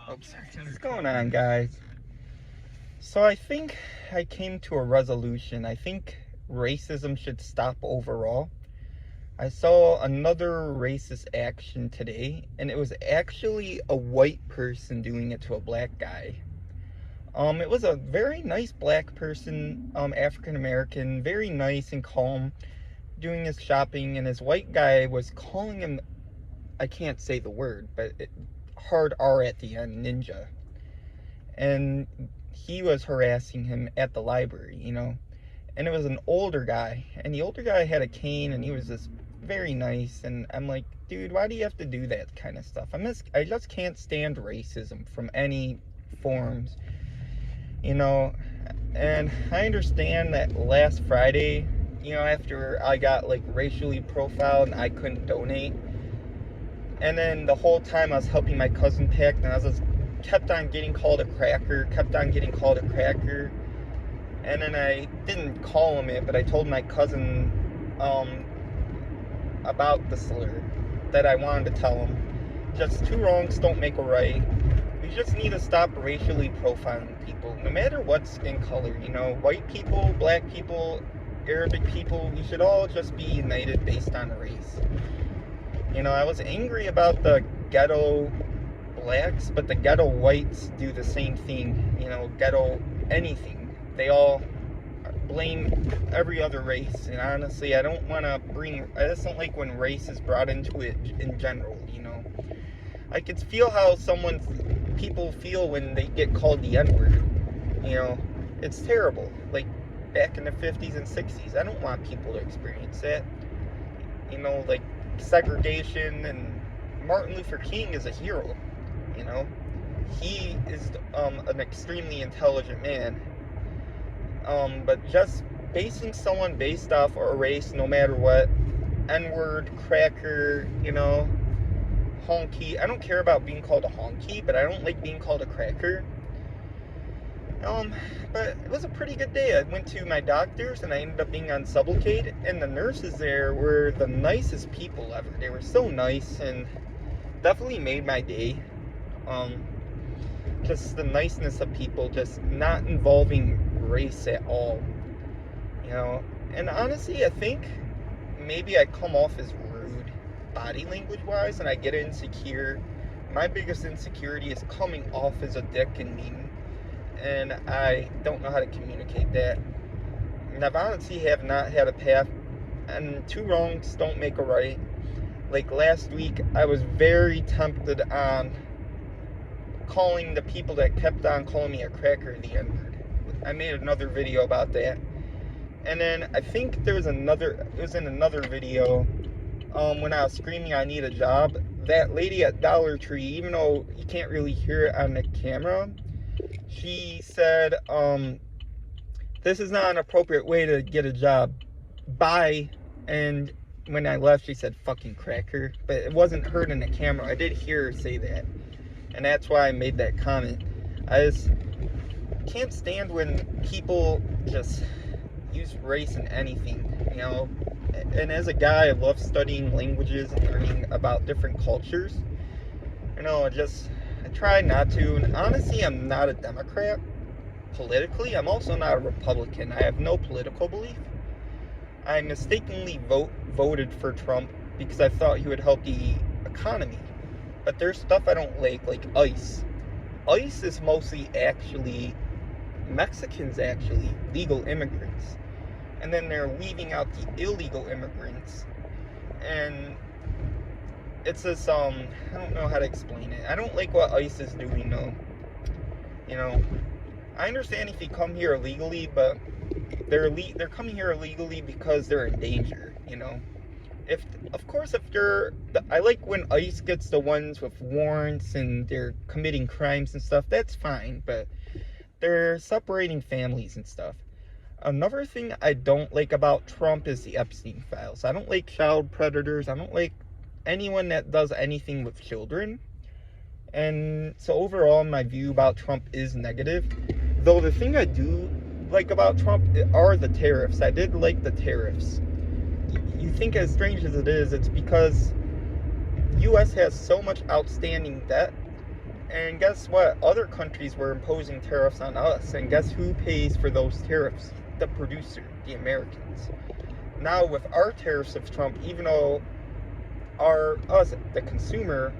Oops, what's going on, guys? So I think I came to a resolution. I think racism should stop overall. I saw another racist action today, and it was actually a white person doing it to a black guy. It was a very nice black person, African American, very nice and calm, doing his shopping, and his white guy was calling him, I can't say the word, but hard R at the end, ninja. And he was harassing him at the library. And it was an older guy, and the older guy had a cane, and he was just very nice. And I'm like, dude, why do you have to do that kind of stuff? I just can't stand racism from any forms, you know. And I understand that last Friday, after I got like racially profiled and I couldn't donate, and then the whole time I was helping my cousin pack, and I was just kept on getting called a cracker, and then I didn't call him it, but I told my cousin about the slur that I wanted to tell him. Just two wrongs don't make a right. We just need to stop racially profiling people, no matter what skin color. White people, black people, Arabic people, we should all just be united based on race. I was angry about the ghetto blacks, but the ghetto whites do the same thing. Ghetto anything. They all blame every other race, and honestly, I just don't like when race is brought into it in general. I could feel how people feel when they get called the N-word. It's terrible. Like back in the 50s and 60s, I don't want people to experience that. Like segregation, and Martin Luther King is a hero. He is an extremely intelligent man. But just basing someone based off a race, no matter what, N-word, cracker, honky. I don't care about being called a honky, but I don't like being called a cracker. But it was a pretty good day. I went to my doctor's, and I ended up being on Sublocade, and the nurses there were the nicest people ever. They were so nice, and definitely made my day. Just the niceness of people, just not involving race at all. And honestly, I think maybe I come off as rude body language wise, and I get insecure. My biggest insecurity is coming off as a dick and mean, and I don't know how to communicate that. And I've honestly have not had a path, and two wrongs don't make a right. Like last week, I was very tempted on calling the people that kept on calling me a cracker the N-word. I made another video about that. And then I think it was in another video, when I was screaming I need a job, that lady at Dollar Tree, even though you can't really hear it on the camera, she said, this is not an appropriate way to get a job. Bye. And when I left, she said fucking cracker, but it wasn't heard in the camera. I did hear her say that, and that's why I made that comment. I just can't stand when people just use race in anything. And as a guy, I love studying languages and learning about different cultures. I try not to. And honestly, I'm not a Democrat politically. I'm also not a Republican. I have no political belief. I mistakenly voted for Trump because I thought he would help the economy. But there's stuff I don't like ICE. ICE is mostly actually Mexicans, legal immigrants. And then they're weeding out the illegal immigrants. And it's this, I don't know how to explain it. I don't like what ICE is doing, though. I understand if you come here illegally, but they're coming here illegally because they're in danger, If I like when ICE gets the ones with warrants and they're committing crimes and stuff, that's fine, but they're separating families and stuff. Another thing I don't like about Trump is the Epstein files. I don't like child predators. I don't like anyone that does anything with children. And so overall, my view about Trump is negative. Though the thing I do like about Trump are the tariffs. I did like the tariffs. You think, as strange as it is, it's because the U.S. has so much outstanding debt And guess what? Other countries were imposing tariffs on us. And guess who pays for those tariffs? The producer, the Americans. Now with our tariffs of Trump, even though us, the consumer,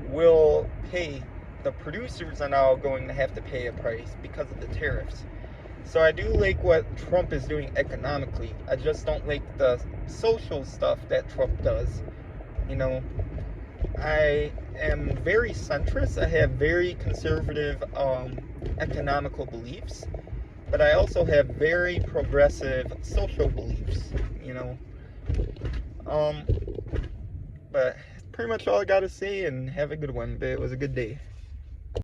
will pay, the producers are now going to have to pay a price because of the tariffs. So I do like what Trump is doing economically. I just don't like the social stuff that Trump does. You know, I am very centrist. I have very conservative economical beliefs, but I also have very progressive social beliefs. You know, um, but that's pretty much all I gotta say. And have a good one. But it was a good day.